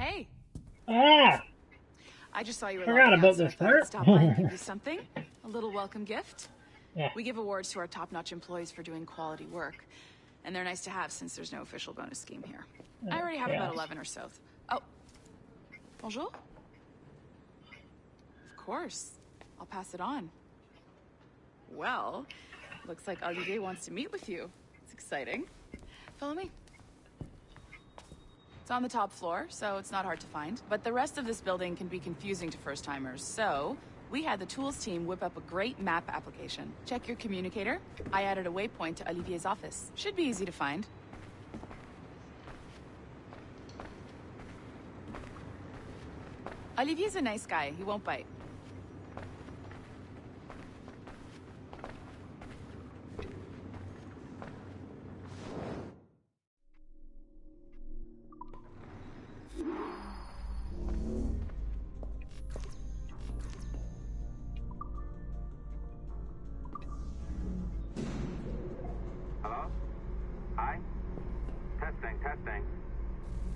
Hey. Ah! I just saw you were Forgot about this part. Stop by and give you something. A little welcome gift. Yeah. We give awards to our top-notch employees for doing quality work. And they're nice to have since there's no official bonus scheme here. I already have about 11 or so. Oh. Bonjour? Of course. I'll pass it on. Well, looks like Olivier wants to meet with you. It's exciting. Follow me. It's on the top floor, so it's not hard to find. But the rest of this building can be confusing to first-timers, so we had the tools team whip up a great map application. Check your communicator. I added a waypoint to Olivier's office. Should be easy to find. Olivier's a nice guy. He won't bite. Hello? Hi? Testing.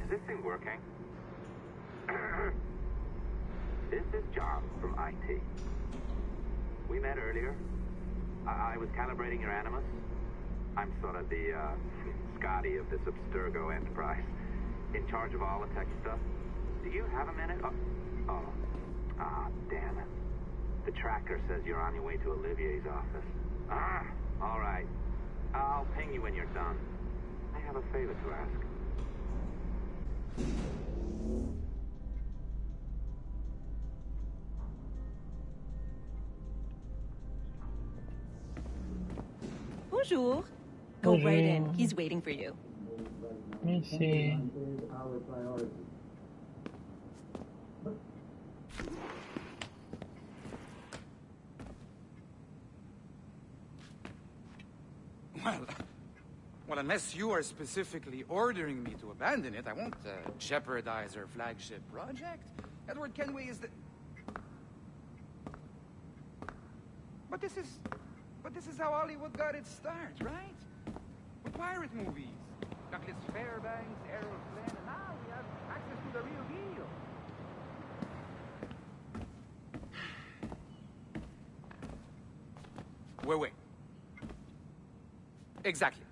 Is this thing working? This is John from IT. We met earlier. I was calibrating your Animus. I'm sort of the Scotty of this Abstergo enterprise. In charge of all the tech stuff. Do you have a minute? Damn it. The tracker says you're on your way to Olivier's office. All right. I'll ping you when you're done. I have a favor to ask. Bonjour. Go right in. He's waiting for you. Let me see. Well, unless you are specifically ordering me to abandon it, I won't jeopardize our flagship project. Edward Kenway is the... But this is how Hollywood got its start, right? With pirate movies. Douglas Fairbanks, Errol Flynn, and now we have access to the real deal. Wait. Exactly.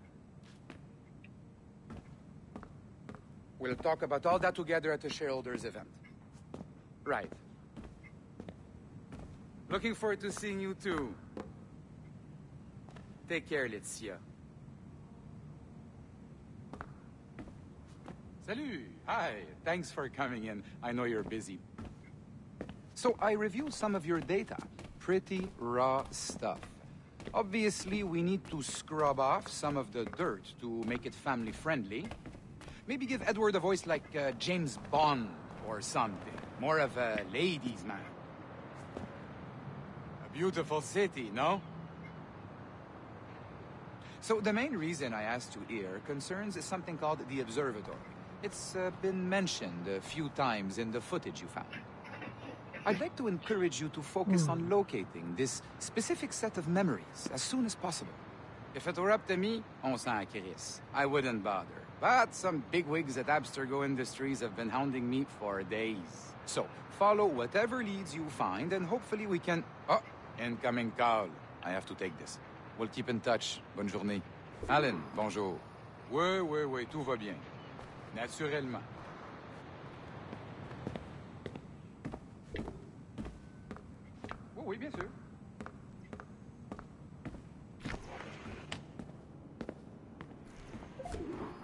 We'll talk about all that together at the shareholders event. Right. Looking forward to seeing you too. Take care, Laetitia. Salut! Hi, thanks for coming in. I know you're busy. So I reviewed some of your data. Pretty raw stuff. Obviously, we need to scrub off some of the dirt to make it family-friendly. Maybe give Edward a voice like James Bond or something. More of a ladies' man. A beautiful city, no? So the main reason I asked you here concerns something called the observatory. It's been mentioned a few times in the footage you found. I'd like to encourage you to focus on locating this specific set of memories as soon as possible. If it were up to me, on s'en crisse. I wouldn't bother. But some bigwigs at Abstergo Industries have been hounding me for days. So, follow whatever leads you find, and hopefully we can... Oh, incoming call. I have to take this. We'll keep in touch. Bonne journée. Alan, bonjour. Oui, tout va bien. Naturellement. Oui, bien sûr.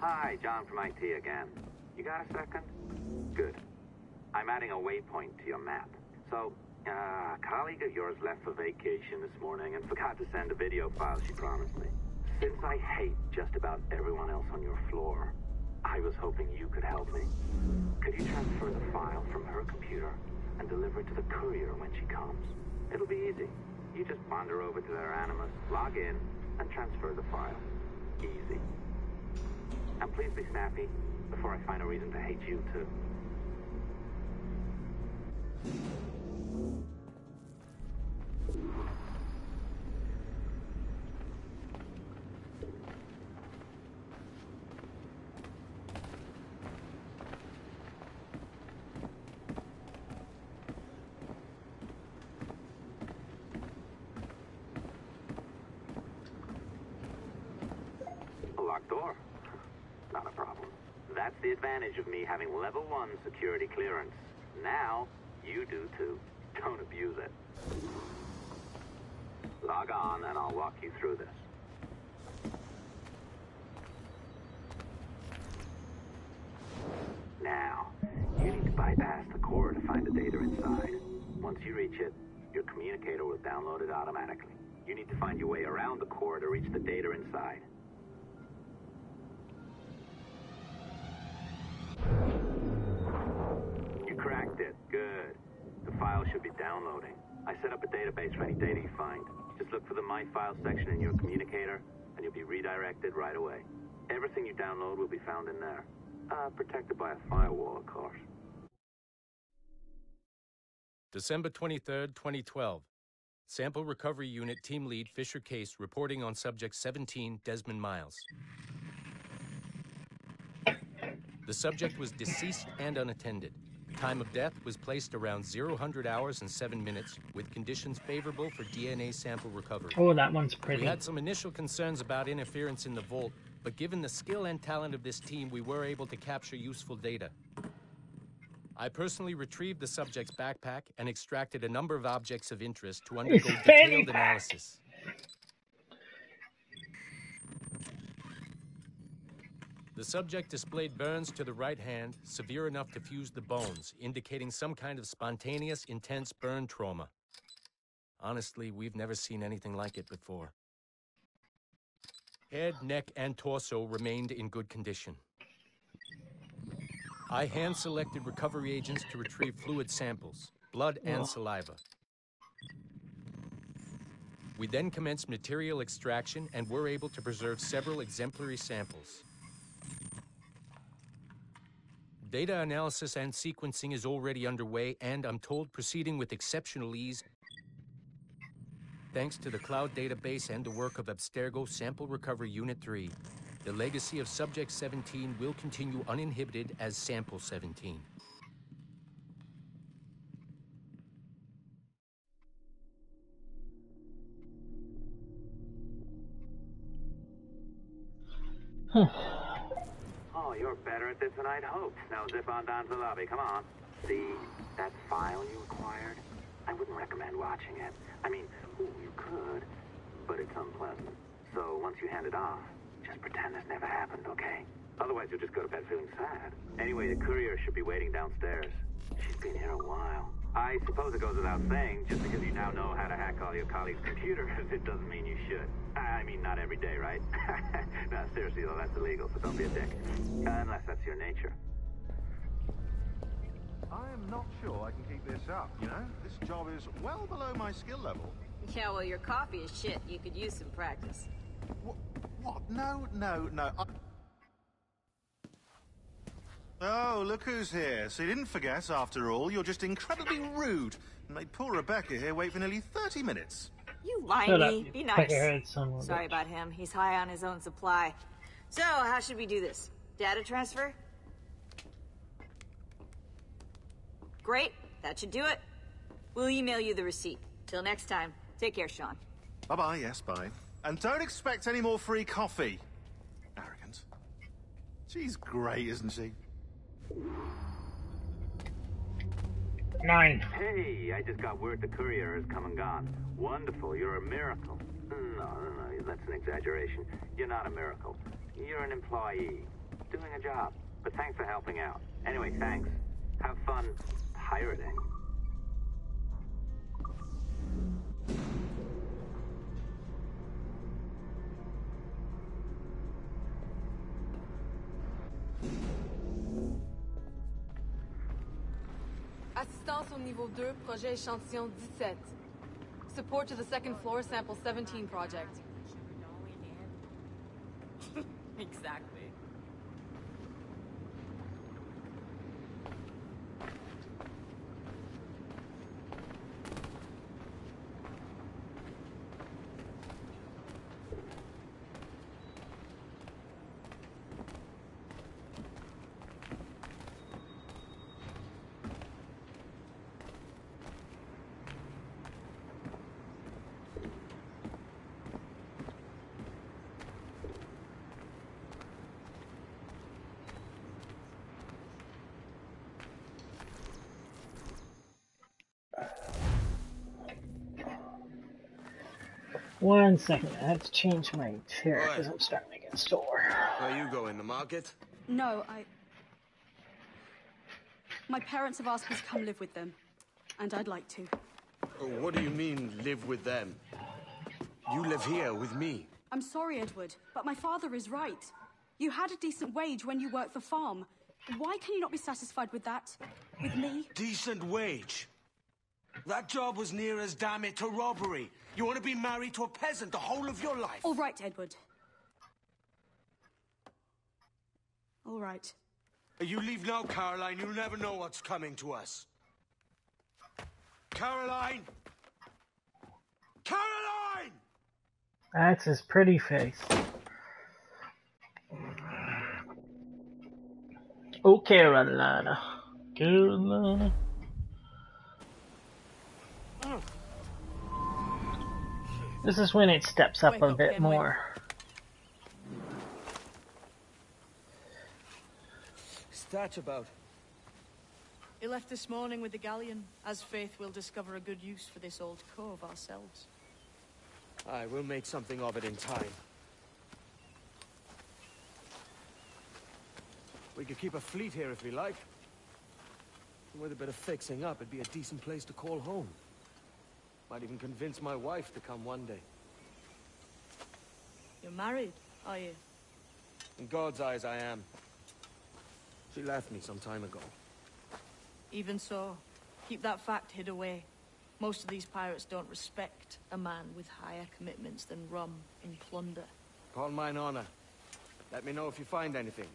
Hi, John from IT again. You got a second? Good. I'm adding a waypoint to your map. So, a colleague of yours left for vacation this morning and forgot to send a video file she promised me. Since I hate just about everyone else on your floor, I was hoping you could help me. Could you transfer the file from her computer and deliver it to the courier when she comes? It'll be easy. You just wander over to their Animus, log in, and transfer the file. Easy. And please be snappy before I find a reason to hate you too. door. Not a problem. That's the advantage of me having level 1 security clearance. Now, you do too. Don't abuse it. Log on and I'll walk you through this. Now, you need to bypass the core to find the data inside. Once you reach it, your communicator will download it automatically. You need to find your way around the core to reach the data inside. You cracked it. Good. The file should be downloading. I set up a database for any data you find. Just look for the My Files section in your communicator, and you'll be redirected right away. Everything you download will be found in there. Protected by a firewall, of course. December 23rd, 2012. Sample Recovery Unit Team Lead Fisher Case reporting on Subject 17, Desmond Miles. The subject was deceased and unattended. Time of death was placed around 0-100 hours and 7 minutes, with conditions favorable for DNA sample recovery. Oh, that one's pretty. We had some initial concerns about interference in the vault, but given the skill and talent of this team, we were able to capture useful data. I personally retrieved the subject's backpack and extracted a number of objects of interest to undergo detailed analysis. The subject displayed burns to the right hand, severe enough to fuse the bones, indicating some kind of spontaneous, intense burn trauma. Honestly, we've never seen anything like it before. Head, neck, and torso remained in good condition. I hand-selected recovery agents to retrieve fluid samples, blood and saliva. We then commenced material extraction and were able to preserve several exemplary samples. Data analysis and sequencing is already underway, and I'm told proceeding with exceptional ease thanks to the cloud database and the work of Abstergo Sample Recovery Unit 3. The legacy of Subject 17 will continue uninhibited as Sample 17. Oh, you're better at this than I'd hoped. Now zip on down to the lobby. Come on. See that file you acquired? I wouldn't recommend watching it. I mean, you could, but it's unpleasant. So once you hand it off, just pretend this never happened, okay? Otherwise, you'll just go to bed feeling sad. Anyway, the courier should be waiting downstairs. She's been here a while. I suppose it goes without saying, just because you now know how to hack all your colleagues' computers, it doesn't mean you should. I mean, not every day, right? No, seriously, though, that's illegal, so don't be a dick. Unless that's your nature. I am not sure I can keep this up, you know? This job is well below my skill level. Yeah, well, your coffee is shit. You could use some practice. What? No. Oh, look who's here. So you didn't forget, after all. You're just incredibly rude. And made poor Rebecca here wait for nearly 30 minutes. You Shut whiny. up, Be you nice. peck-headed son of a Sorry bitch. about him. He's high on his own supply. So, how should we do this? Data transfer? Great. That should do it. We'll email you the receipt. Till next time. Take care, Sean. Bye-bye, yes, bye. And don't expect any more free coffee. Arrogant. She's great, isn't she? 9. Hey, I just got word the courier has come and gone. Wonderful, you're a miracle. No, that's an exaggeration. You're not a miracle. You're an employee, doing a job. But thanks for helping out. Anyway, thanks. Have fun pirating. Assistance au niveau 2, projet échantillon 17. Support to the second floor, sample 17 project. Exactly. 1 second. I have to change my chair because I'm starting to get sore. Where you going, the market? No, my parents have asked me to come live with them, and I'd like to. Oh, what do you mean, live with them? You live here with me. I'm sorry, Edward, but my father is right. You had a decent wage when you worked the farm. Why can you not be satisfied with that? With me? Decent wage? That job was near as damn it to robbery. You want to be married to a peasant the whole of your life? All right, Edward. All right. You leave now, Caroline. You'll never know what's coming to us. Caroline! Caroline! That's his pretty face. Oh, Carolina. Carolina. This is when it steps up a bit more. What's that about? He left this morning with the galleon. As faith, we'll discover a good use for this old cove ourselves. Aye, we'll make something of it in time. We could keep a fleet here if we like. And with a bit of fixing up, it'd be a decent place to call home. Might even convince my wife to come one day. You're married, are you? In God's eyes, I am. She left me some time ago. Even so, keep that fact hid away. Most of these pirates don't respect a man with higher commitments than rum and plunder. Upon mine honor. Let me know if you find anything.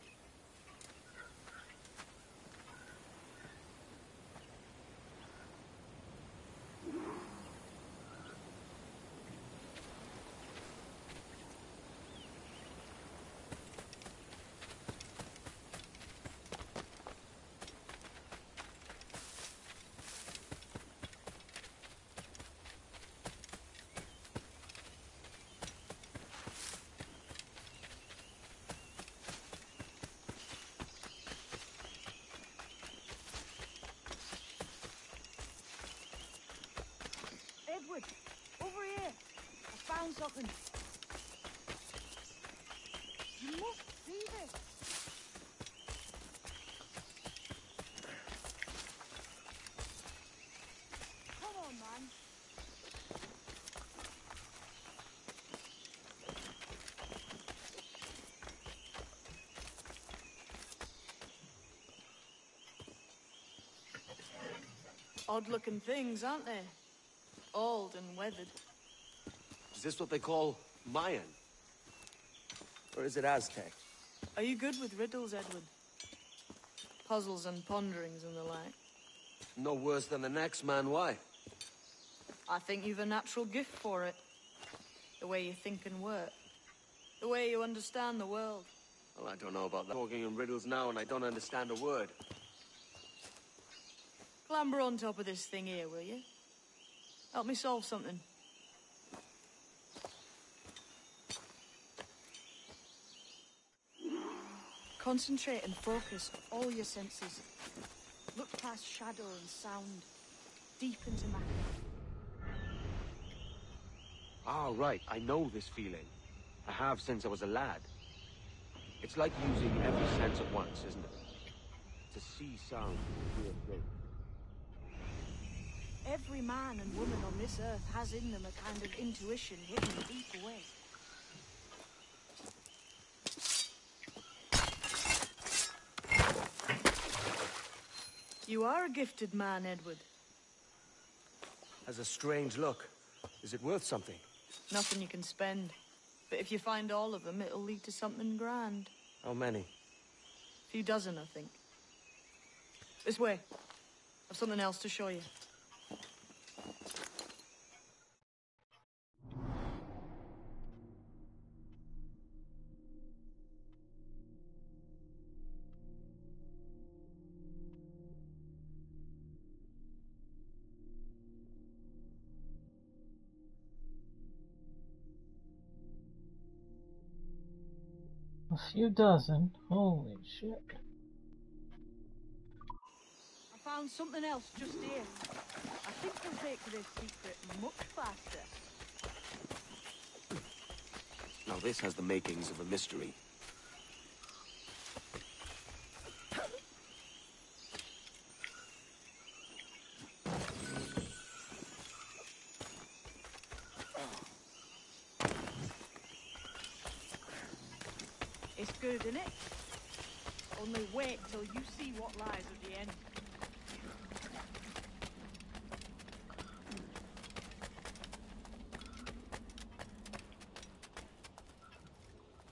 Edward, over here. I found something. You must see this. Come on, man. Odd-looking things, aren't they? Old and weathered. Is this what they call Mayan? Or is it Aztec? Are you good with riddles, Edward? Puzzles and ponderings and the like? No worse than the next man, why? I think you've a natural gift for it. The way you think and work. The way you understand the world. Well, I don't know about that. Talking in riddles now and I don't understand a word. Clamber on top of this thing here, will you? Help me solve something. Concentrate and focus all your senses. Look past shadow and sound. Deep into matter. Ah, right. I know this feeling. I have since I was a lad. It's like using every sense at once, isn't it? To see sound, to hear things. Every man and woman on this earth has in them a kind of intuition hidden deep away. You are a gifted man, Edward. Has a strange look. Is it worth something? Nothing you can spend. But if you find all of them, it'll lead to something grand. How many? A few dozen, I think. This way. I've something else to show you. A few dozen. Holy shit. I found something else just here. I think we'll take this secret much faster. Now this has the makings of a mystery. It's good, isn't it? Only wait till you see what lies at the end.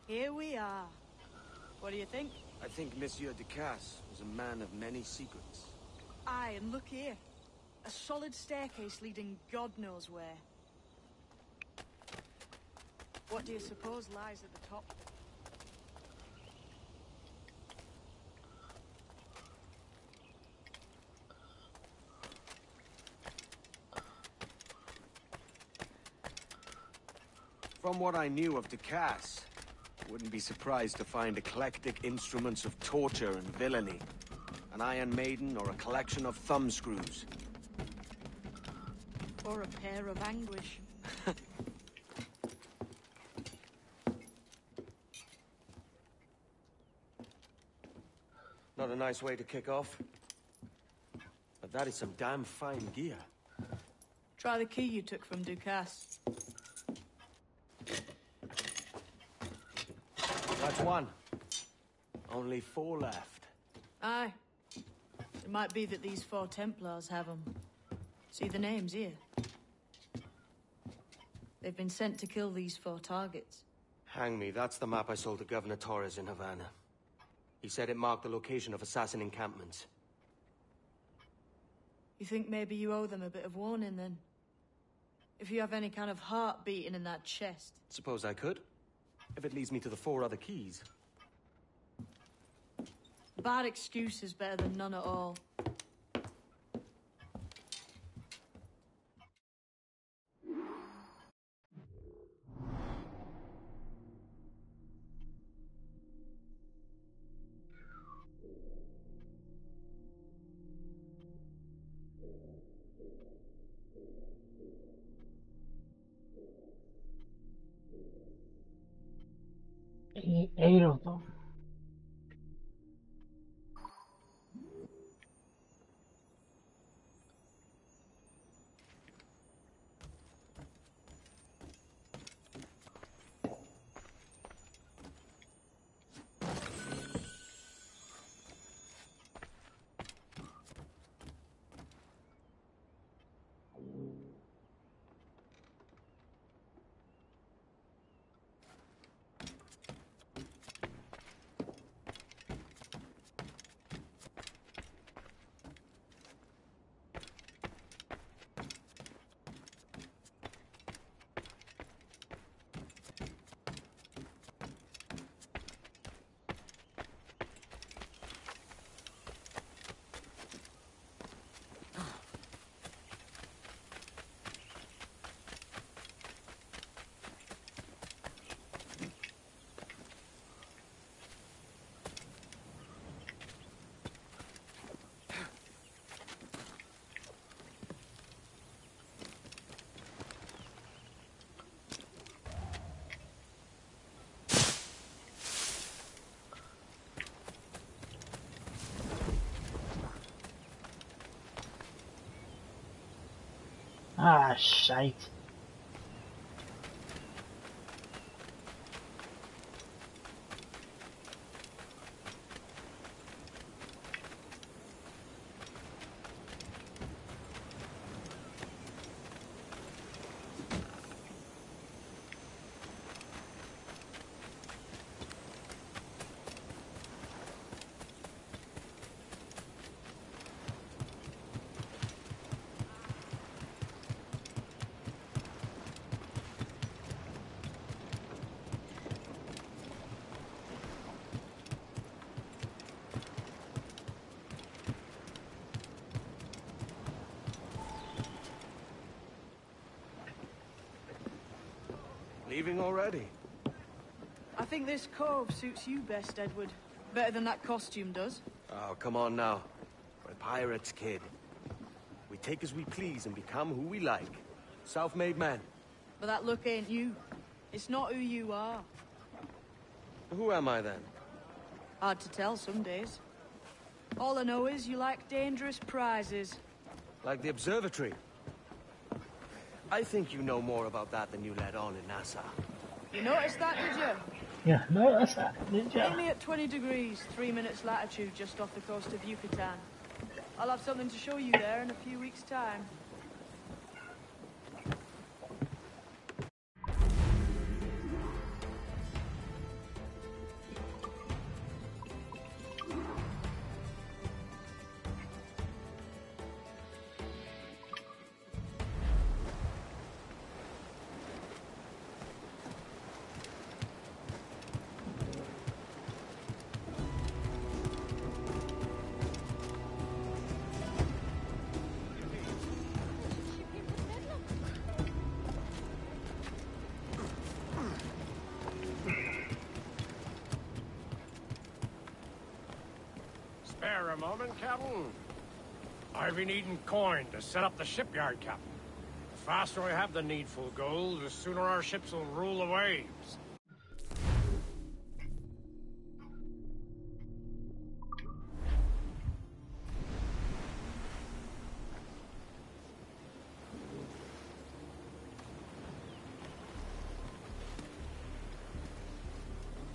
Here we are. What do you think? I think Monsieur Ducasse was a man of many secrets. Aye, and look here. A solid staircase leading God knows where. What do you suppose lies at the top? From what I knew of Ducasse, I wouldn't be surprised to find eclectic instruments of torture and villainy. An Iron Maiden or a collection of thumbscrews. Or a pair of anguish. Not a nice way to kick off. But that is some damn fine gear. Try the key you took from Ducasse. That's one. Only 4 left. Aye. It might be that these 4 Templars have them. See the names here? They've been sent to kill these 4 targets. Hang me, that's the map I sold to Governor Torres in Havana. He said it marked the location of assassin encampments. You think maybe you owe them a bit of warning, then? If you have any kind of heart beating in that chest. Suppose I could? If it leads me to the 4 other keys. Bad excuse is better than none at all. Eight of them. Ah, shite. Leaving already? I think this cove suits you best, Edward. Better than that costume does. Oh, come on now. We're pirates, kid. We take as we please and become who we like. Self-made men. But that look ain't you. It's not who you are. Who am I then? Hard to tell some days. All I know is you like dangerous prizes. Like the observatory? I think you know more about that than you let on in NASA. You noticed that, did you? Yeah, no, that's that, didn't ya? Only at 20 degrees, 3 minutes latitude just off the coast of Yucatan. I'll have something to show you there in a few weeks' time. Spare a moment, Captain? I've been needing coin to set up the shipyard, Captain. The faster we have the needful gold, the sooner our ships will rule the waves.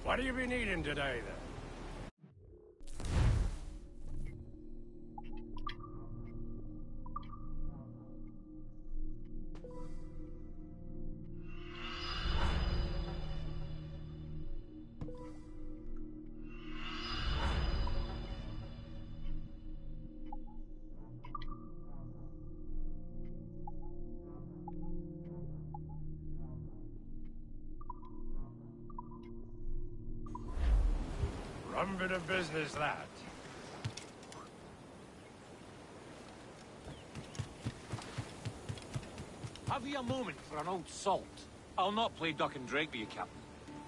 What do you be needing today, then? Rum bit of business, that. Have you a moment for an old salt? I'll not play duck and drake with you, Captain.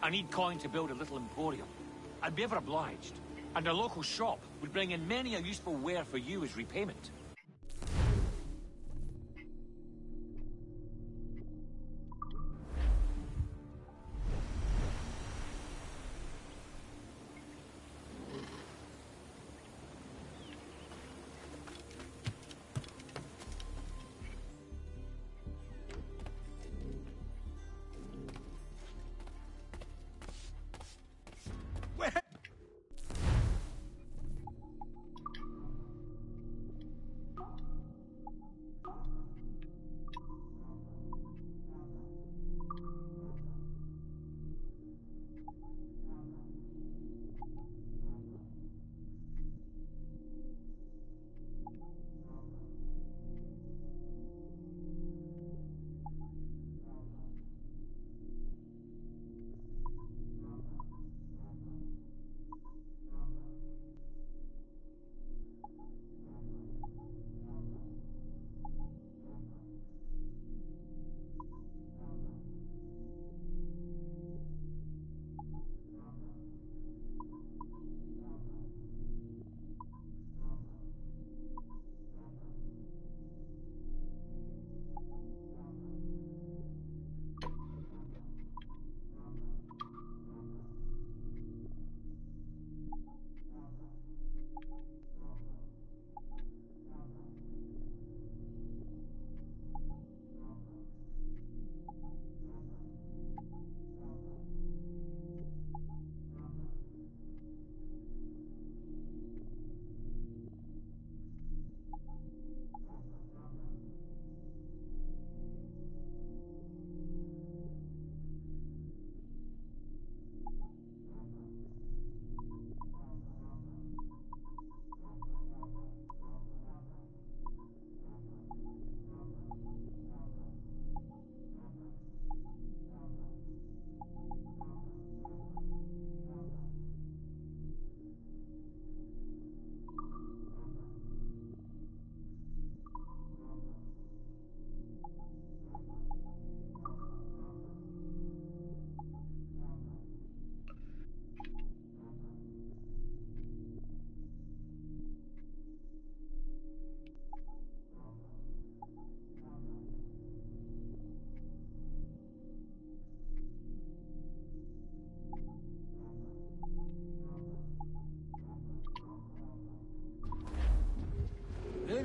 I need coin to build a little emporium. I'd be ever obliged. And a local shop would bring in many a useful ware for you as repayment.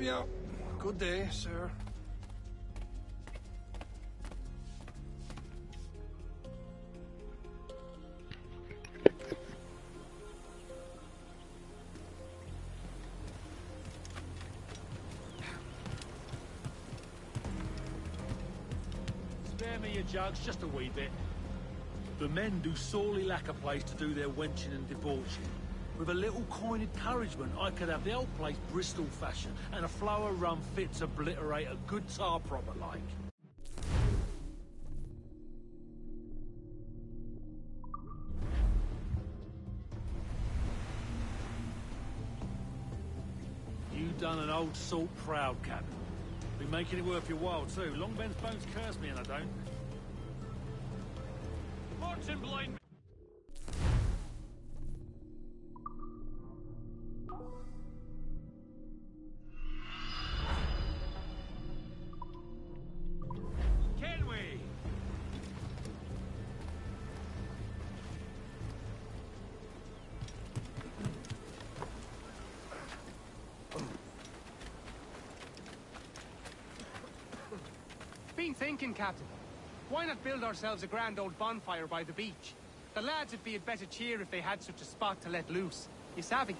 bien. Good day, sir. Spare me your jugs, just a wee bit. The men do sorely lack a place to do their wenching and debauching. With a little coin encouragement, I could have the whole place Bristol fashion, and a flow of rum fit to obliterate a good tar proper like. You done an old salt proud, Captain. Been making it worth your while, too. Long Ben's bones curse me, and I don't. Fortune blind me. Can we? Been thinking, Captain. Why not build ourselves a grand old bonfire by the beach? The lads would be in better cheer if they had such a spot to let loose. You savvy?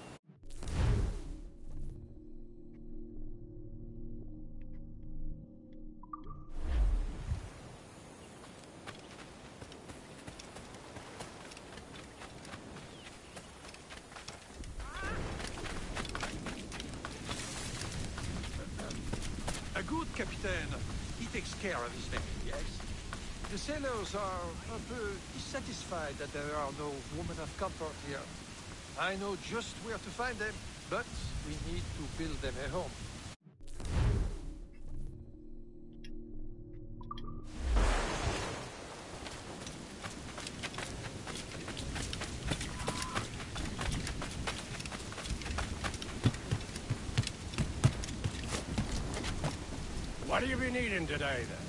A good captain, he takes care of his men, yes? The sailors are a bit dissatisfied that there are no women of comfort here. I know just where to find them, but we need to build them a home. What do you be needing today, then?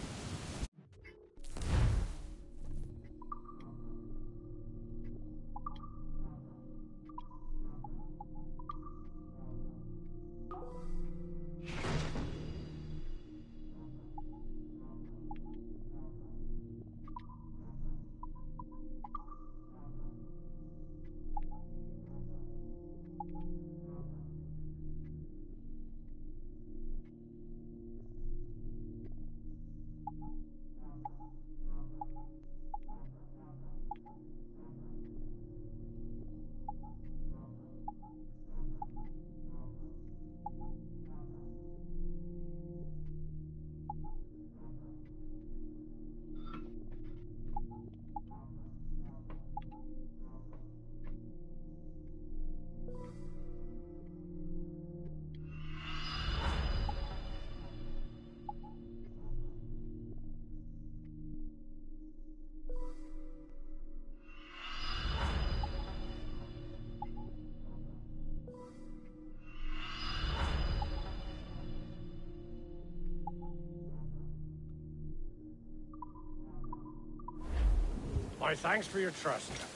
My thanks for your trust, Captain.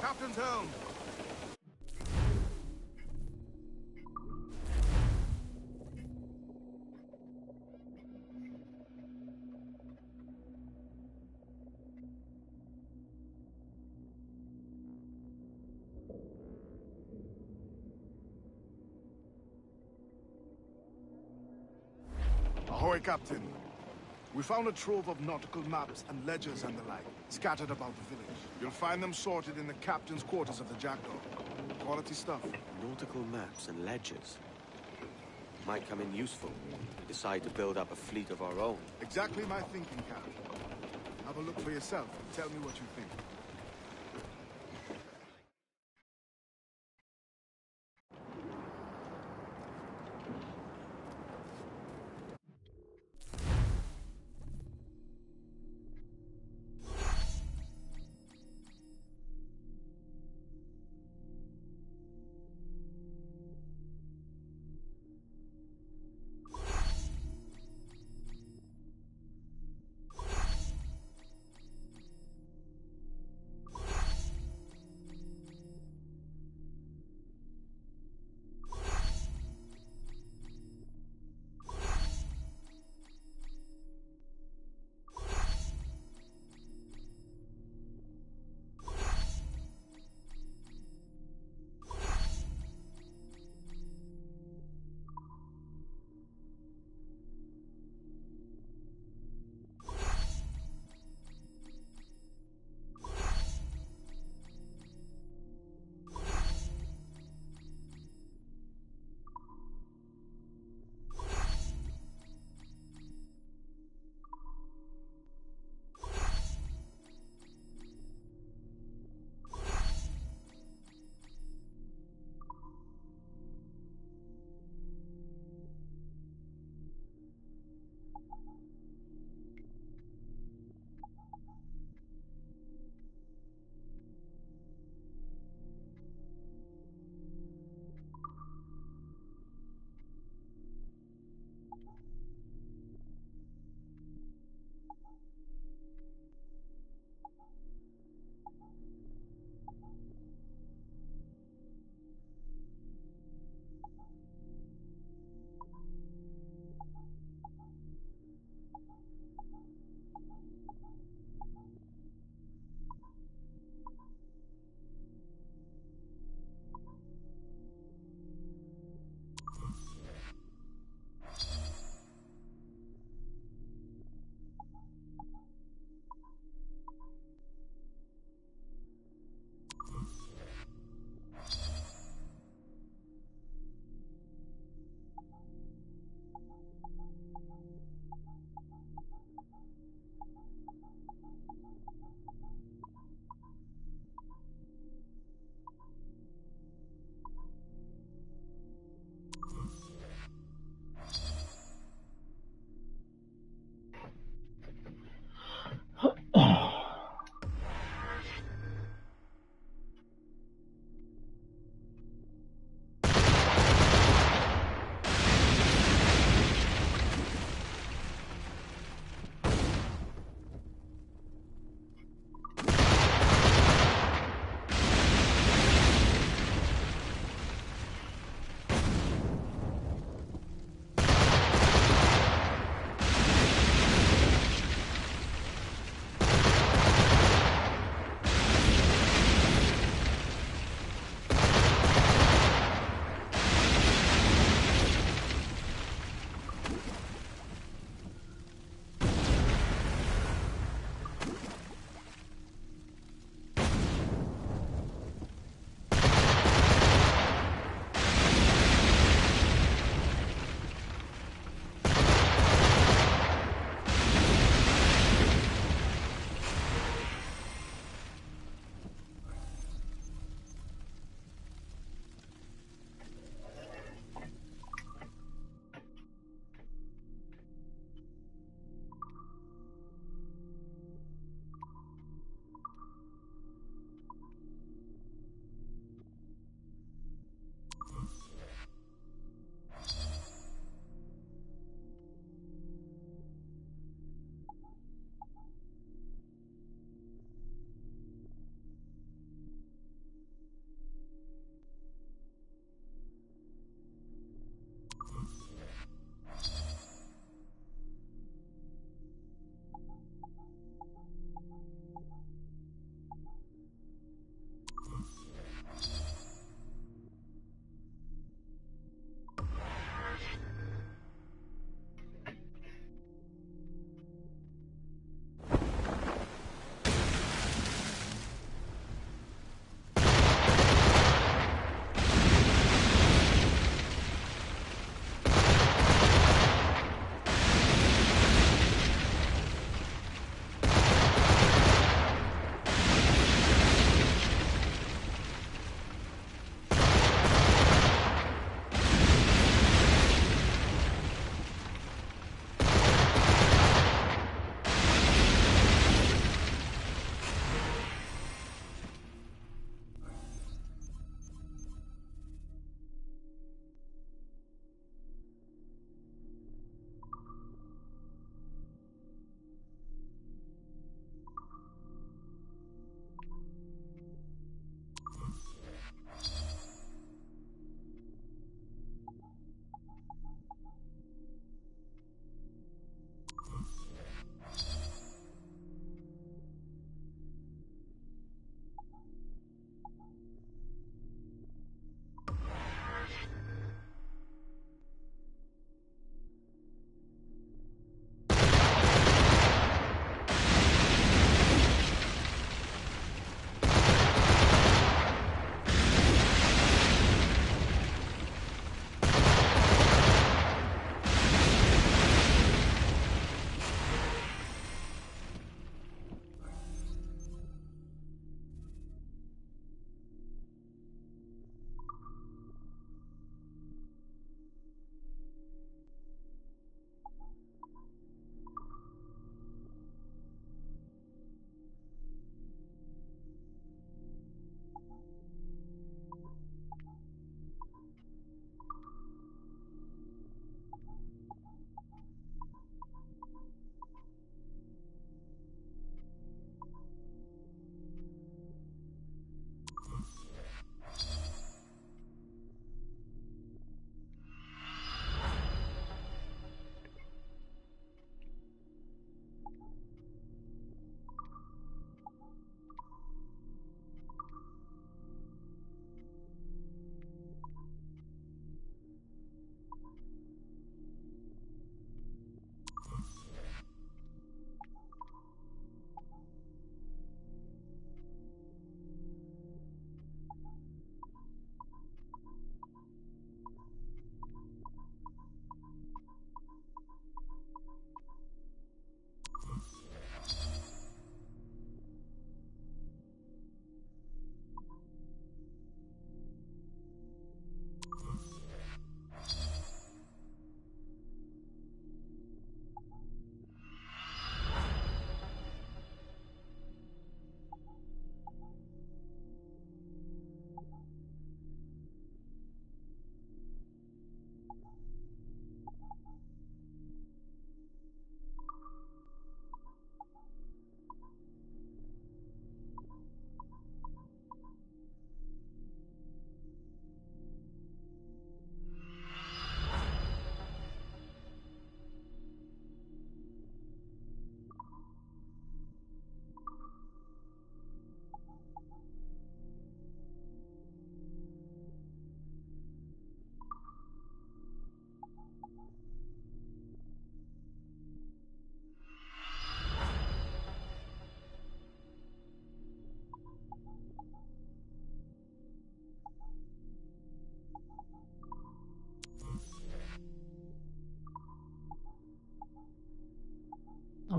Captain's helm! Ahoy, Captain. We found a trove of nautical maps and ledgers and the like, scattered about the village. You'll find them sorted in the captain's quarters of the Jackdaw. Quality stuff. Nautical maps and ledgers. Might come in useful. We decide to build up a fleet of our own. Exactly my thinking, Captain. Have a look for yourself and tell me what you think.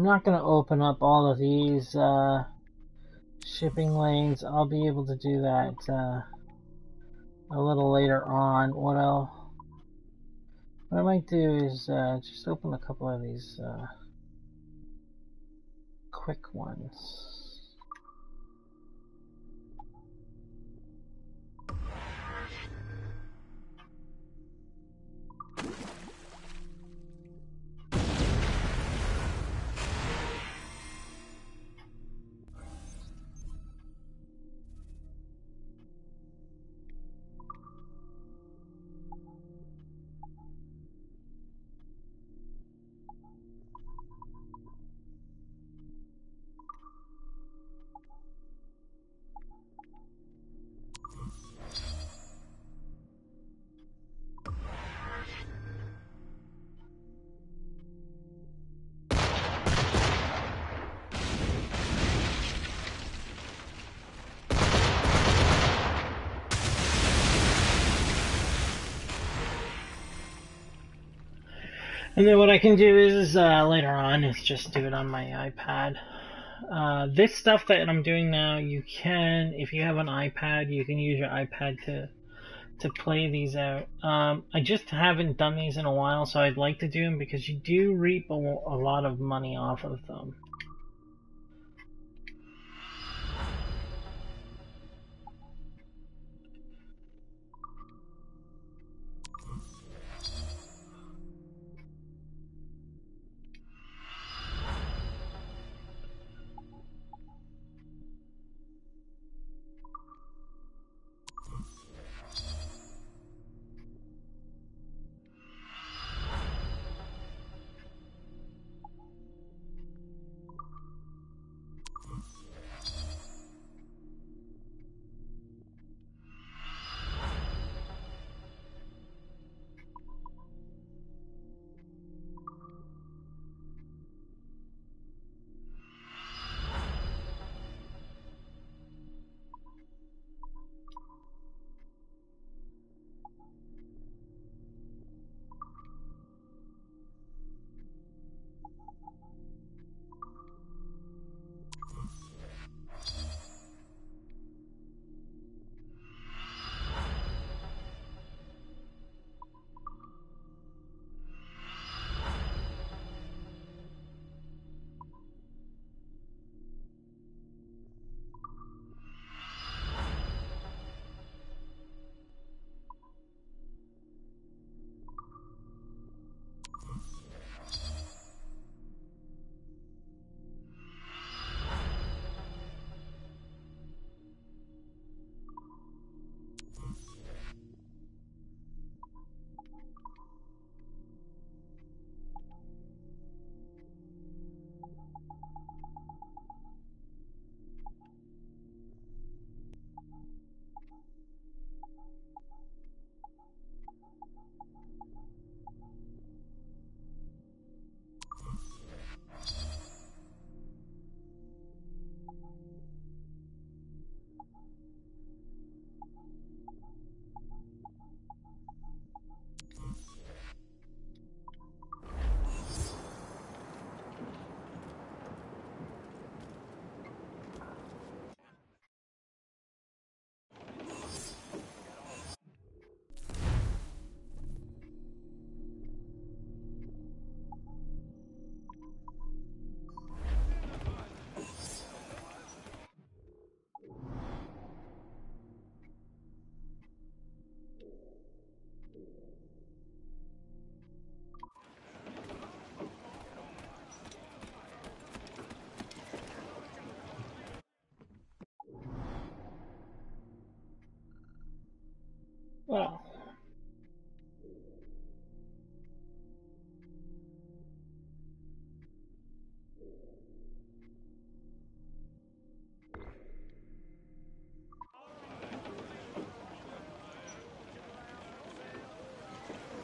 not going to open up all of these shipping lanes. I'll be able to do that a little later on. What I might do is just open a couple of these quick ones. And then what I can do is, later on, is just do it on my iPad. This stuff that I'm doing now, you can, if you have an iPad, you can use your iPad to play these out. I just haven't done these in a while, so I'd like to do them because you do reap a lot of money off of them. Well,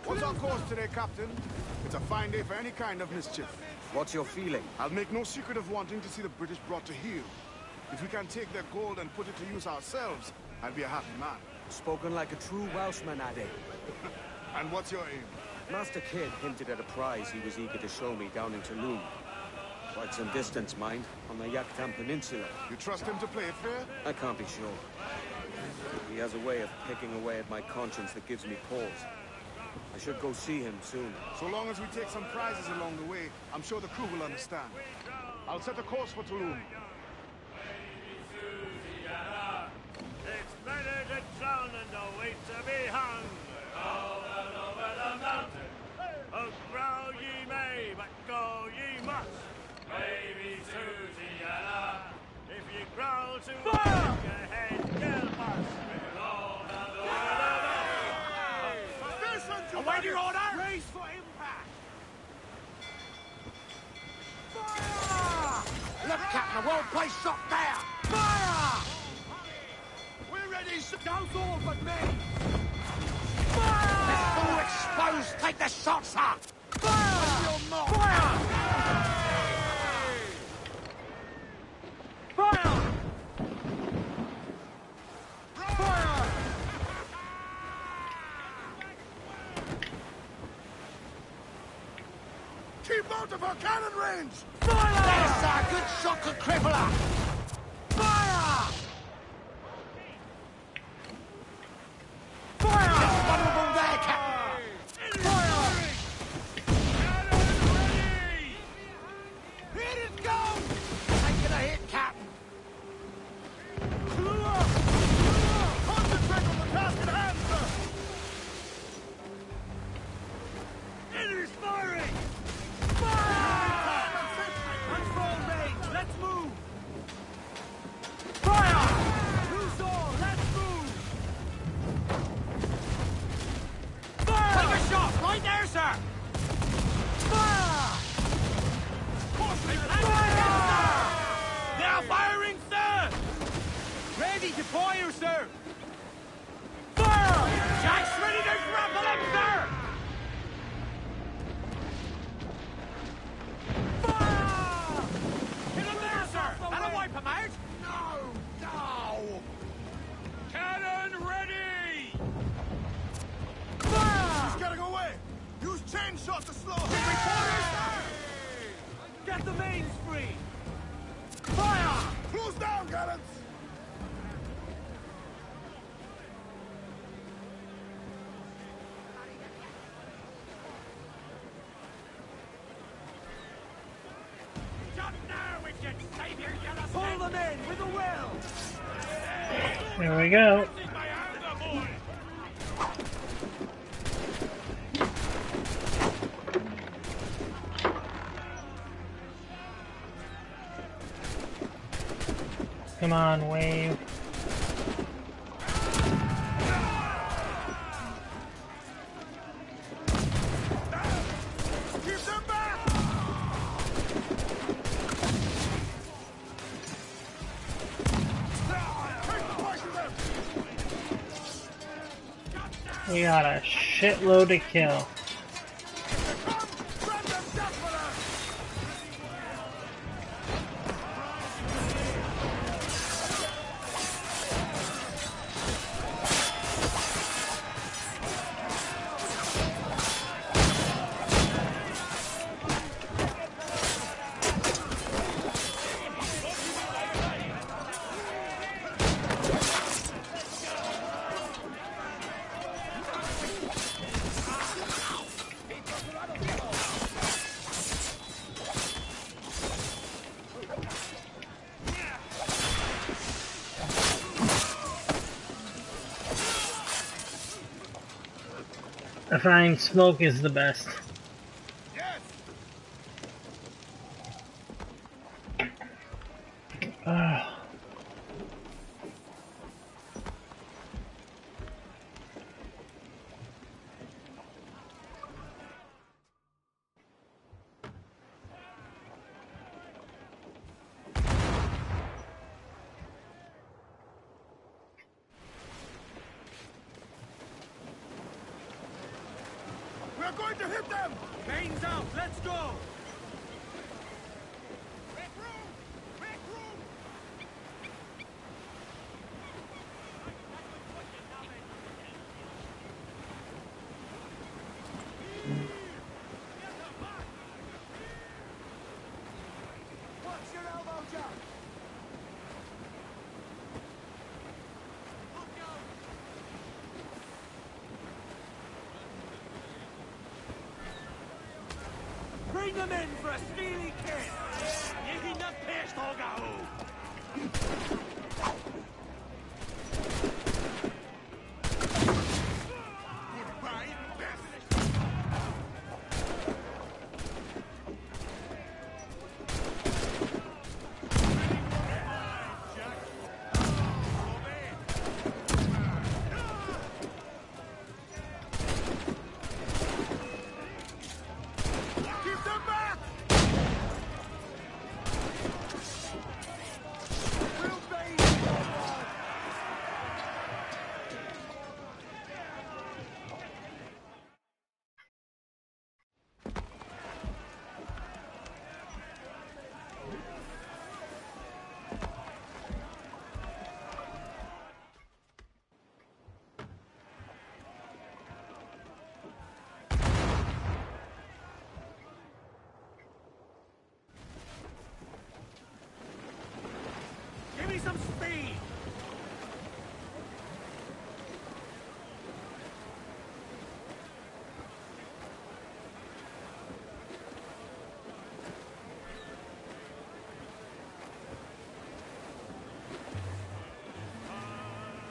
what's our course today, Captain? It's a fine day for any kind of mischief. What's your feeling? I'll make no secret of wanting to see the British brought to heel. If we can take their gold and put it to use ourselves, I'll be a happy man. Spoken like a true Welshman, Ade. And what's your aim? Master Kidd hinted at a prize he was eager to show me down in Tulum. Quite some distance, mind, on the Yaktan Peninsula. You trust him to play it fair? I can't be sure. He has a way of picking away at my conscience that gives me pause. I should go see him soon. So long as we take some prizes along the way, I'm sure the crew will understand. I'll set a course for Tulum. It's better to drown than to wait to be hung. Over the mountain. Oh, growl ye may, but go ye must. Baby Susiana, if ye growl too much, your head will bust. Await your order! Race for impact! Fire! Look, Captain, a well-placed shot there! Fire! We're ready, sir. Goes all but me! Fire! This fool exposed! Take the shot, sir! Fire! Fire! Fire! Fire! Keep out of our cannon range! Fire! There's a good shot to cripple her! Fire! Fire! It's vulnerable there, Captain! Fire! Here it goes! Taking a hit, Captain! Concentrate on the task at hand, sir! Enemy's firing! Let's move! Fire! Loose all! Let's move! Fire! Take a shot! Right there, sir! Fire! Fire! They are firing, sir! Ready to fire, sir! Fire! Jack's ready to grapple him, sir! Wipe him out? No! No! Cannon ready! Fire! He's getting away! Use chain shot to slow him! Get the mains free! Fire! Close down, gallants! Pull them in with a will! There we go. Come on, wave. Keep them back! We got a shitload to kill. I find smoke is the best. We're going to hit them! Mains out, let's go! them in for a steely kiss! Making the pissed Give me some speed!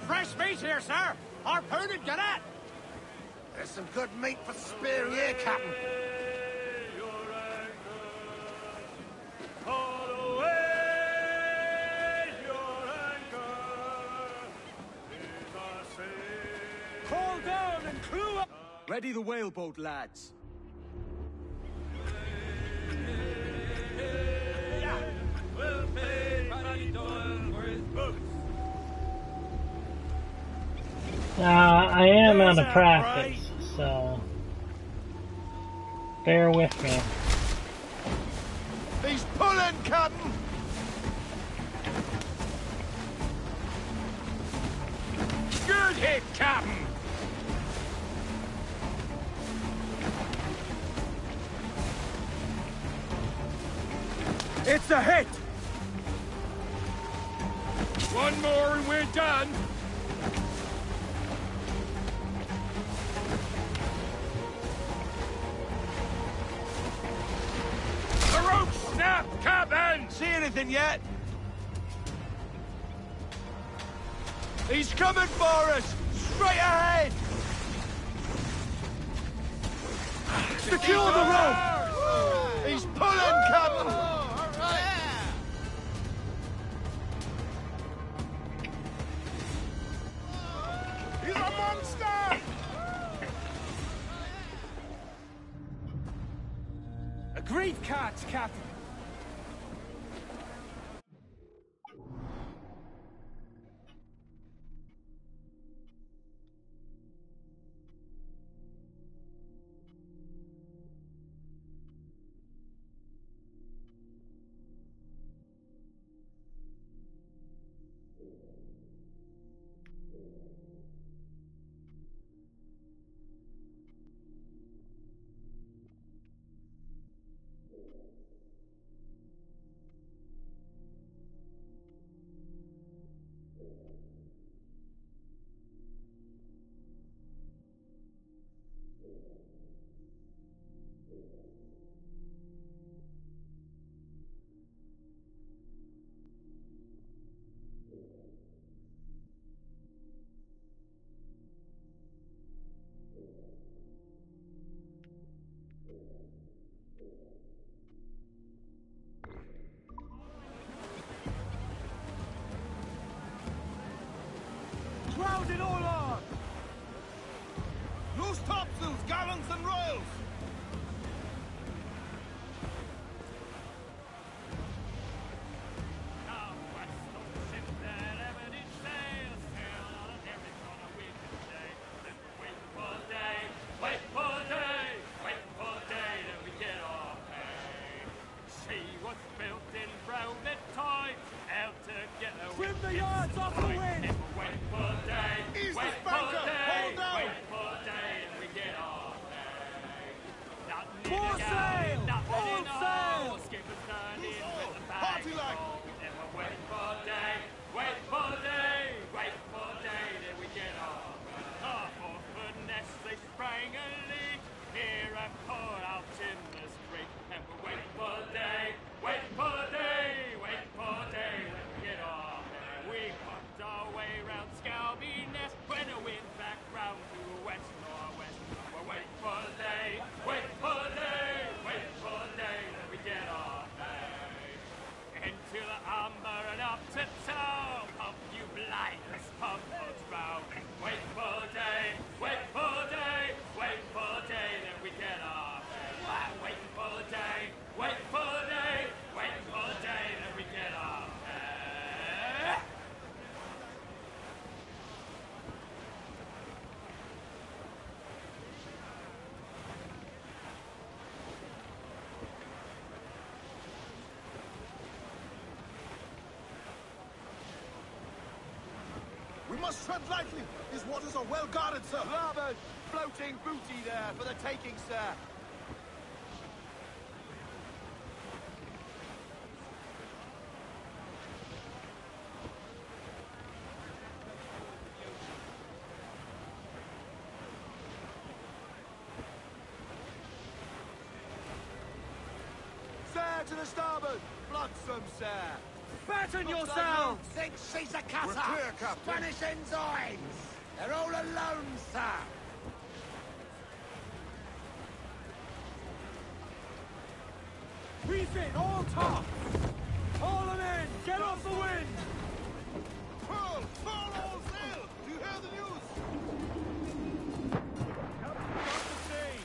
Fresh meat here, sir! Harpoon and get it! There's some good meat for spare here, Captain. Call down and crew up! Ready the whaleboat, lads. We'll pay Paddy Doyle for his boots. I am out of practice, so bear with me. He's pulling, Captain! Good hit, Captain! It's a hit! One more and we're done! The rope snapped, Captain! See anything yet? He's coming for us! Straight ahead! Secure the rope! He's pulling, Captain! He's a monster! Agreed, catch, Captain. Crowd it all on! Loose topsails, gallants and royals! Trim the yards off the wind! Ease the spanker! Hold down! We must tread lightly. These waters are well guarded, sir. Larboard! Floating booty there for the taking, sir. Sir, to the starboard! Flotsam, sir! Batten yourselves! Think she's a cutter! We're clear, Captain. Spanish ensigns! They're all alone, sir! Reef it, all top! Haul them in! Get off the wind! Pearl! Pearl all sail! Do you hear the news? Captain got the sea!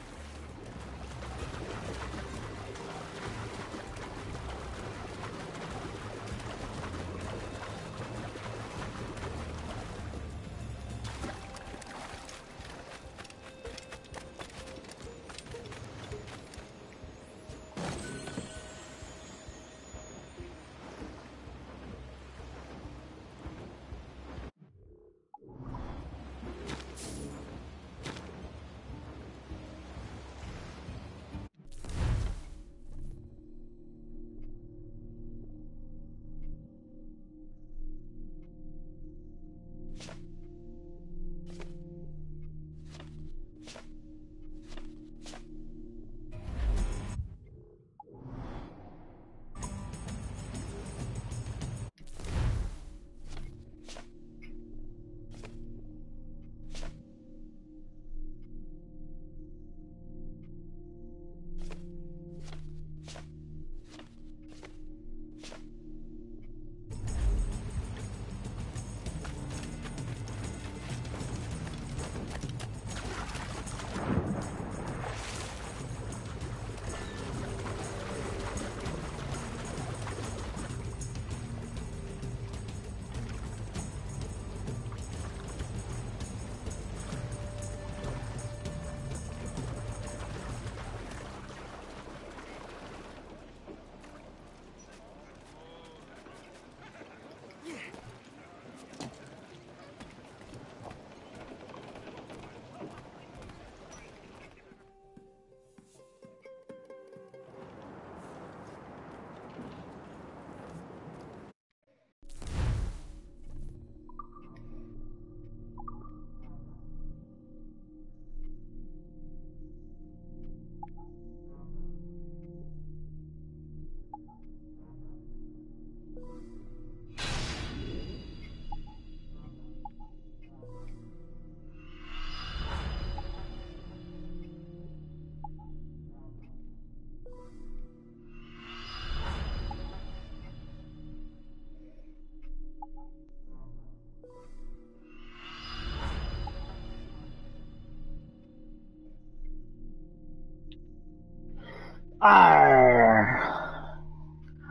Arr!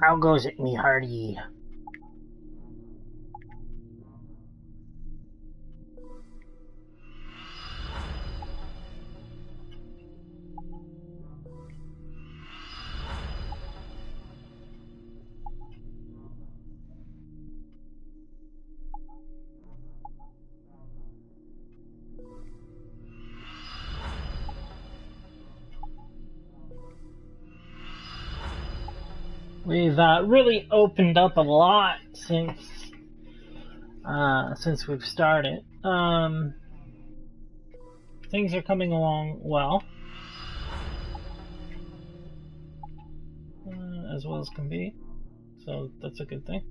How goes it, me hearty? We've really opened up a lot since we've started. Things are coming along well, as well as can be, so that's a good thing.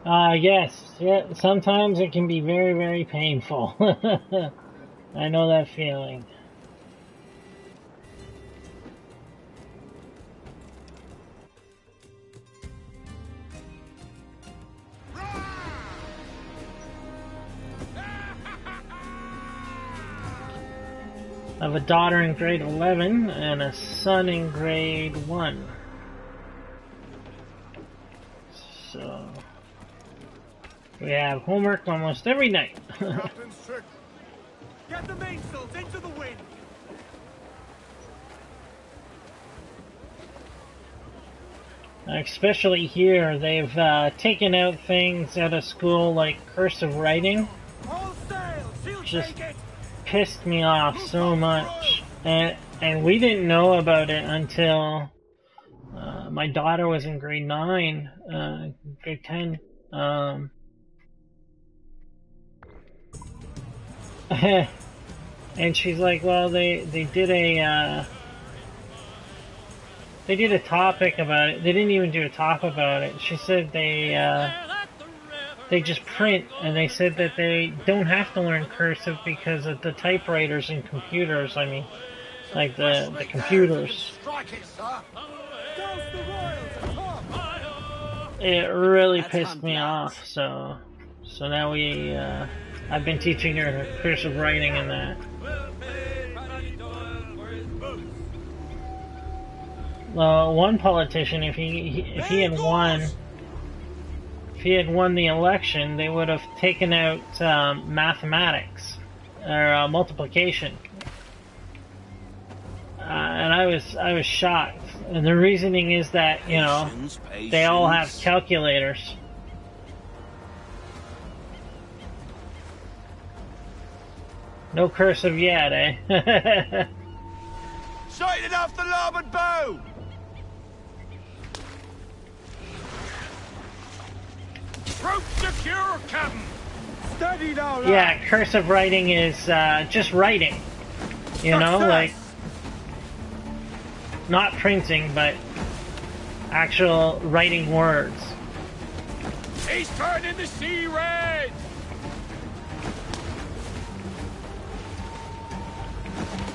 Yes. Yeah, sometimes it can be very, very painful. I know that feeling. I have a daughter in grade 11 and a son in grade 1. So we have homework almost every night. Get the mainsails into the wind! Especially here, they've taken out things out of school like cursive writing. Just pissed me off so much. And we didn't know about it until my daughter was in grade 9, grade 10. And she's like, well, they did a topic about it. They didn't even do a talk about it. She said they just print, and they said that they don't have to learn cursive because of the typewriters and computers. I mean, like the computers. It really pissed me off. So now I've been teaching her cursive writing and that. Well, one politician, if he had won the election, they would have taken out mathematics or multiplication, and I was shocked. And the reasoning is that they all have calculators. No cursive yet, eh? Sighted off the larboard bow! Rope secure, Captain! Steady now, lad. Yeah, cursive writing is just writing. Like not printing, but actual writing words. He's turning the sea red!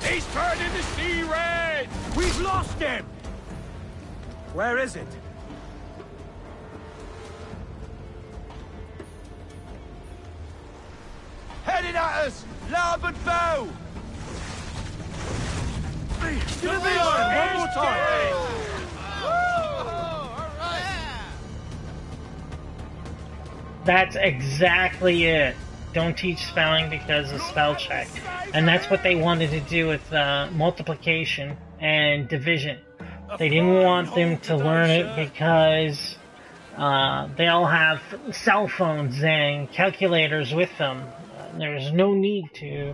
He's turning the sea red! We've lost him! Where is it? Headed at us! Larboard bow! Give me one more time! That's exactly it. Don't teach spelling because of spell check. And that's what they wanted to do with multiplication and division. They didn't want them to learn it because they all have cell phones and calculators with them. There's no need to.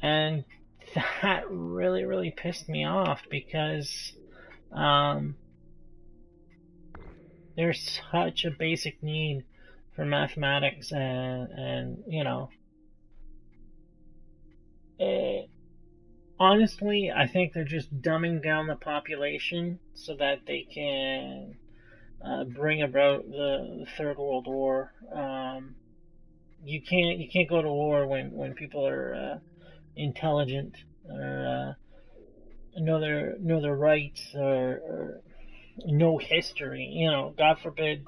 And that really, really pissed me off because there's such a basic need for mathematics and honestly, I think they're just dumbing down the population so that they can bring about the Third World War. You can't go to war when people are intelligent or know their rights or know history. God forbid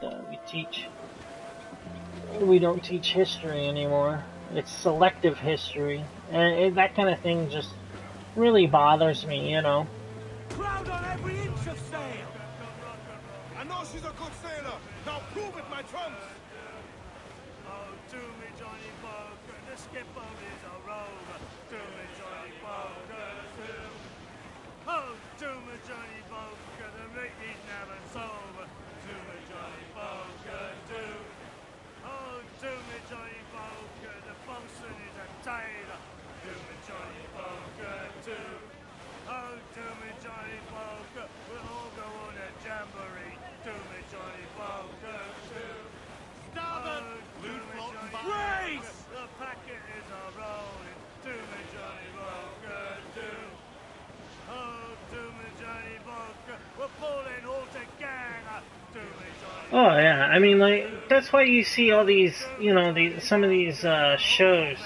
we don't teach history anymore. It's selective history, and that kind of thing just really bothers me. Crowd on every inch of sail! I know she's a good sailor. Now prove it, my trumps! Oh, do me, Johnny Poker. The skipper is a rover. Do me, Johnny Poker. Oh, do me, Johnny Poker. The Ricky's never sober. Do me, Johnny Poker. Do. Oh, do me, Johnny Poker. The bosun is a tailor. Do me, Johnny Poker. Do. Oh, do me, Johnny Poker. We'll all go on a jamboree. Do me, Johnny Poker. Do. Starboard! Race! The packet is a rolling. Do me, Johnny Poker. Do. Oh, do me, Johnny Poker. We're pulling all together. Oh yeah, I mean, like that's why you see all these, you know, some of these shows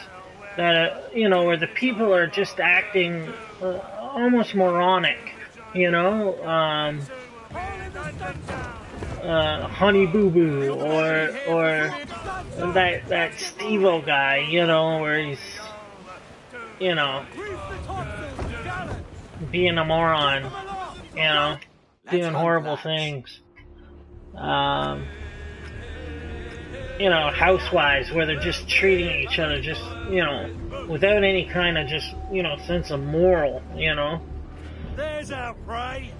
that you know, where the people are just acting almost moronic, you know, Honey Boo Boo or that Steve-O guy, you know, where he's, you know, being a moron, you know, doing horrible things. You know, housewives where they're just treating each other just, you know, without any kind of just, you know, sense of moral, you know. There's our prey.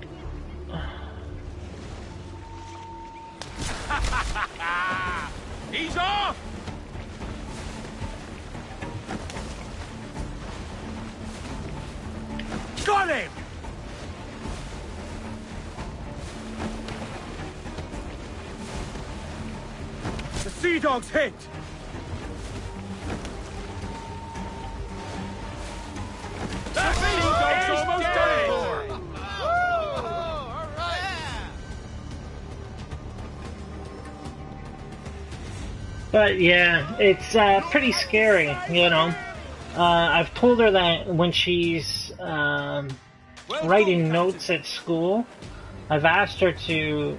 He's off! Got him! The Sea Dog's hit! That Sea Dog's almost done for! But yeah, it's pretty scary, you know. I've told her that when she's writing notes at school, I've asked her to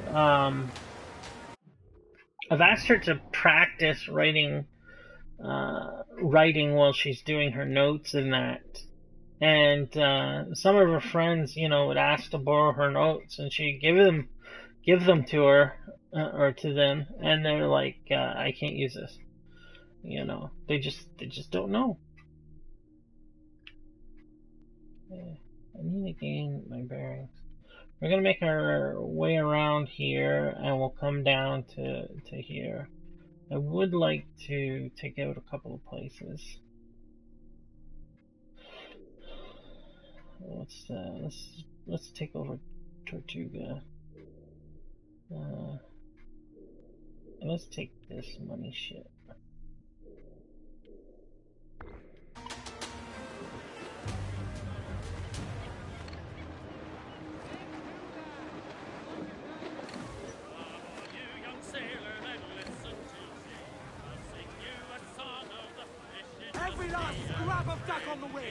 practice writing while she's doing her notes and that. And some of her friends, you know, would ask to borrow her notes, and she'd give them to her or to them, and they're like, I can't use this. You know, they just don't know. Yeah, I need to gain my bearings. We're gonna make our way around here, and we'll come down to here. I would like to take out a couple of places. Let's take over Tortuga. Let's take this money shit. Every last scrap of duck on the wing!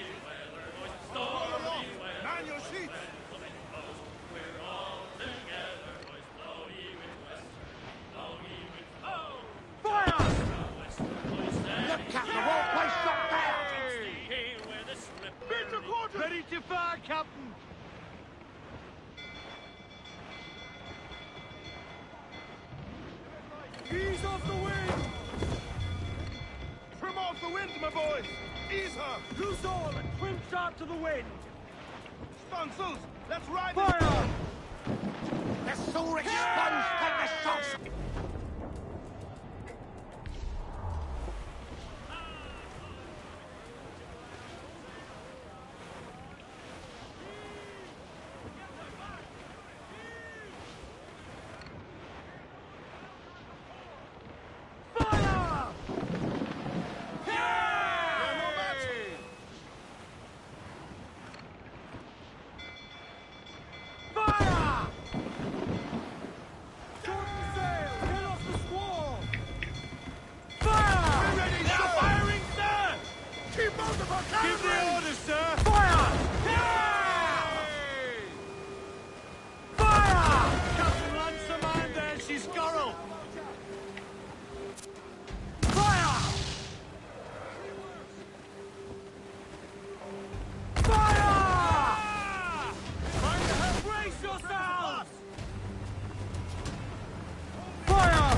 Man your sheets! Fire! Look, Captain, the whole place shot down! Beat the quarter! Ready to fire, Captain! Ease off the wind! Trim off the wind, my boys! Ease her! Loose all and trim sharp to the wind! Sponsors, let's ride Fire! They're so exposed! Take the shots! Give the order, sir! Fire! Fire! Captain Lancerman there, she's Gorrel! Fire! Fire! Find her, brace yourselves! Fire!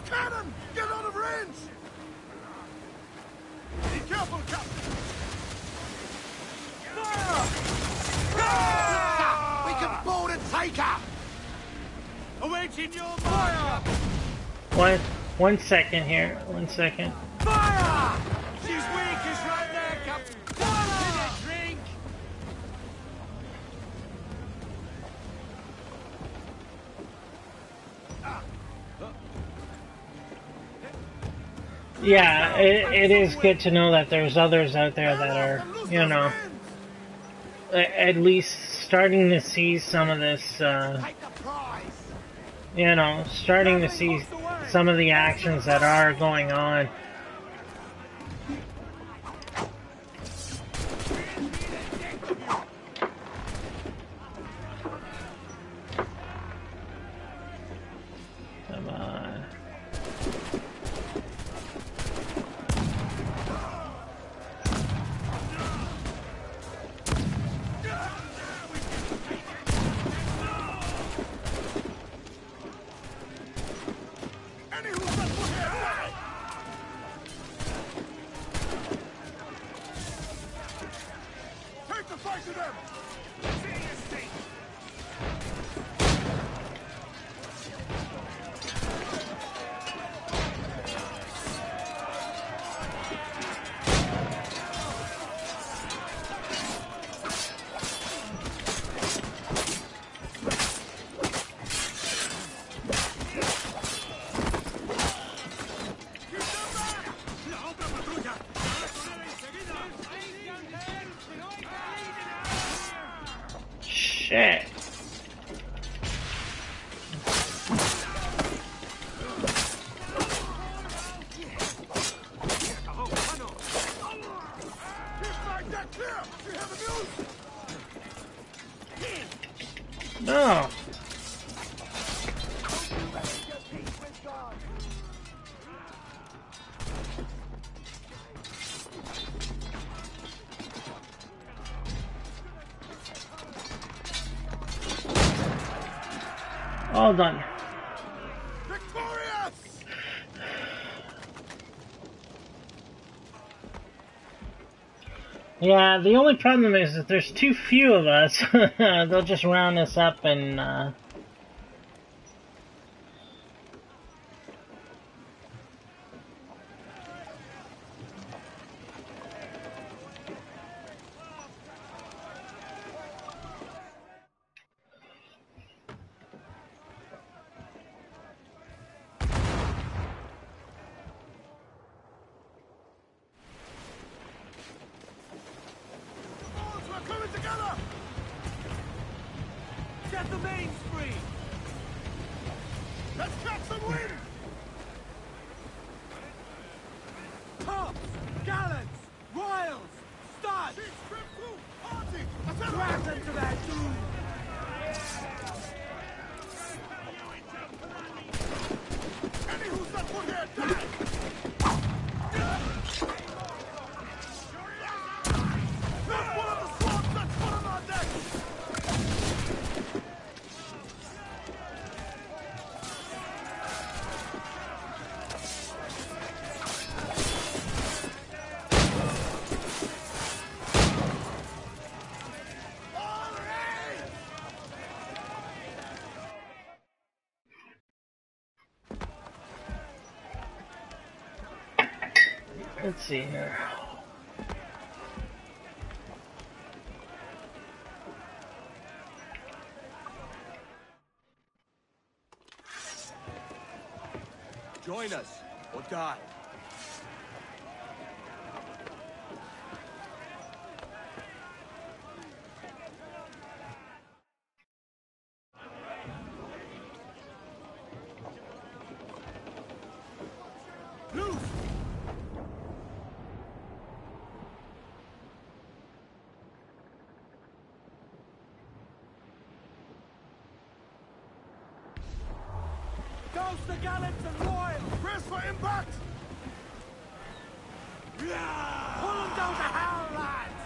Cannon! Get out of range! Be careful, Captain! We can board and take her! Awaiting your fire! One second here. 1 second. Fire! She's weak, is right there, Captain. Fire! Drink! Yeah, it is good to know that there's others out there that are, you know, at least starting to see some of this, you know, starting to see some of the actions that are going on. Come on. Take the fight to them! Shit. No. All done. Yeah, the only problem is that there's too few of us. They'll just round us up and, We're coming together! Set the mains free! Let's catch some wind! Tops! Gallants! Royals! Studs! Drag them to their doom! Any who set foot here, die! Not one of the swords that's foot on our deck! let's see here. Join us, or die. Loose! Douse the gallants and royals! Brace for impact! Yeah! Pull them down to hell, lads!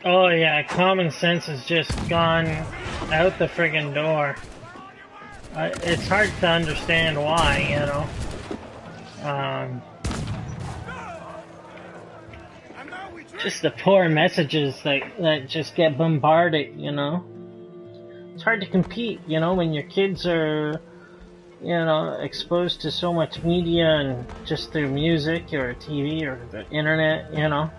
Oh yeah, common sense has just gone out the friggin' door. It's hard to understand why, you know. Just the poor messages that just get bombarded, you know. It's hard to compete, you know, when your kids are, you know, exposed to so much media and just through music or TV or the internet, you know.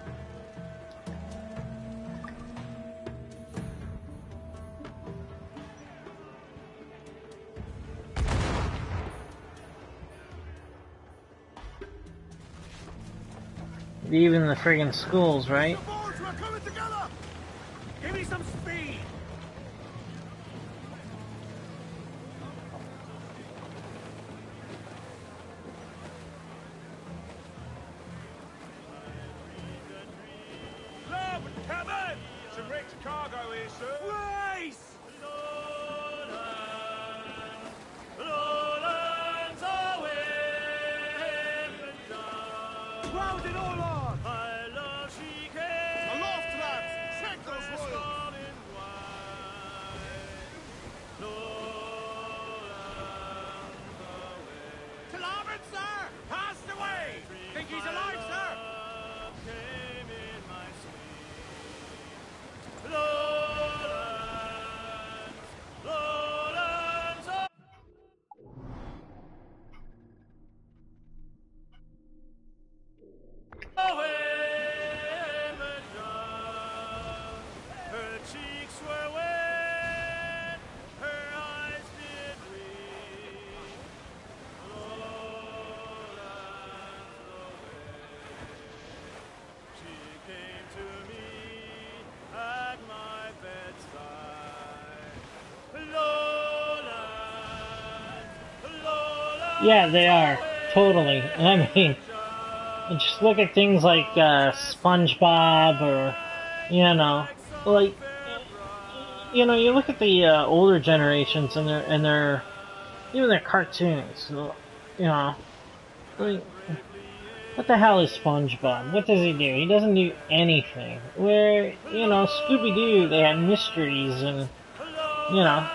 Even the friggin' schools, right? Give me some speed! Look, Captain! Some wrecked cargo here, sir. Race! Round it all on! Aloft, lads! Check those royals! To larboard, sir! Cast away! Think he's alive, sir? Her cheeks were wet, her eyes did read. She came to me at my bedside. Yeah, they are. Totally. I mean, just look at things like SpongeBob or, you know, like, you know, you look at the older generations and their even their cartoons, you know, like, what the hell is SpongeBob? What does he do? He doesn't do anything. Where, you know, Scooby-Doo, they had mysteries and, you know,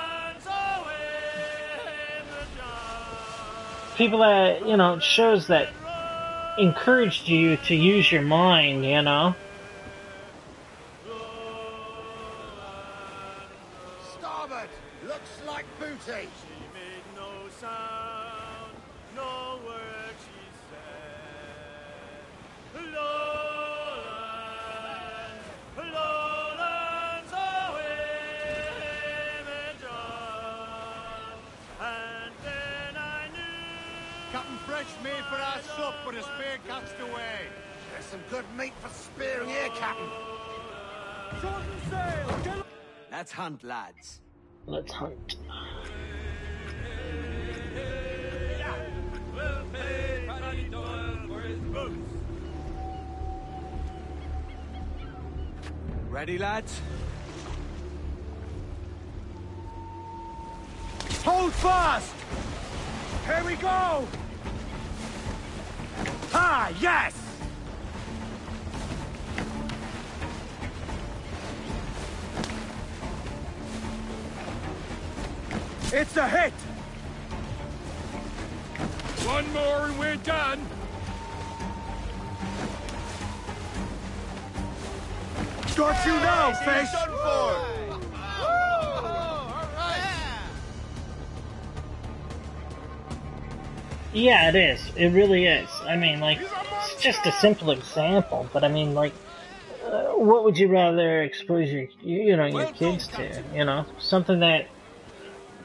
people that, you know, shows that encouraged you to use your mind, you know? Starboard! Looks like booty! She made no sound, no word she said. Lowlands away, John. And then I knew... Captain Fresh made for our sup, but a spear cast away. There's some good meat for spearing here, Captain. Shorten sail! Let's hunt, lads. Let's hunt. Ready, lads? Hold fast! Here we go! Ah, yes! It's a hit! One more and we're done! Got you now, Fish! Done for! Yeah, it is. It really is. I mean, like, it's just a simple example, but I mean, like, what would you rather expose your kids to? You know, something that,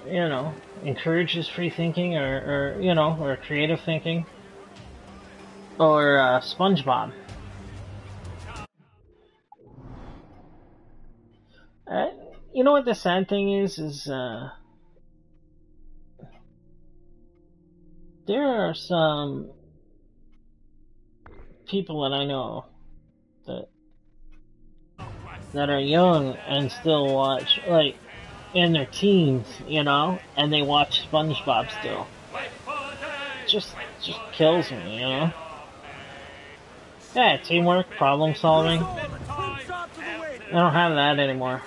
you know, encourages free thinking or you know, or creative thinking, or SpongeBob. You know what the sad thing is there are some people that I know that are young and still watch, like, in their teens, you know, and they watch SpongeBob still. Just kills me, you know? Yeah, teamwork, problem solving. I don't have that anymore.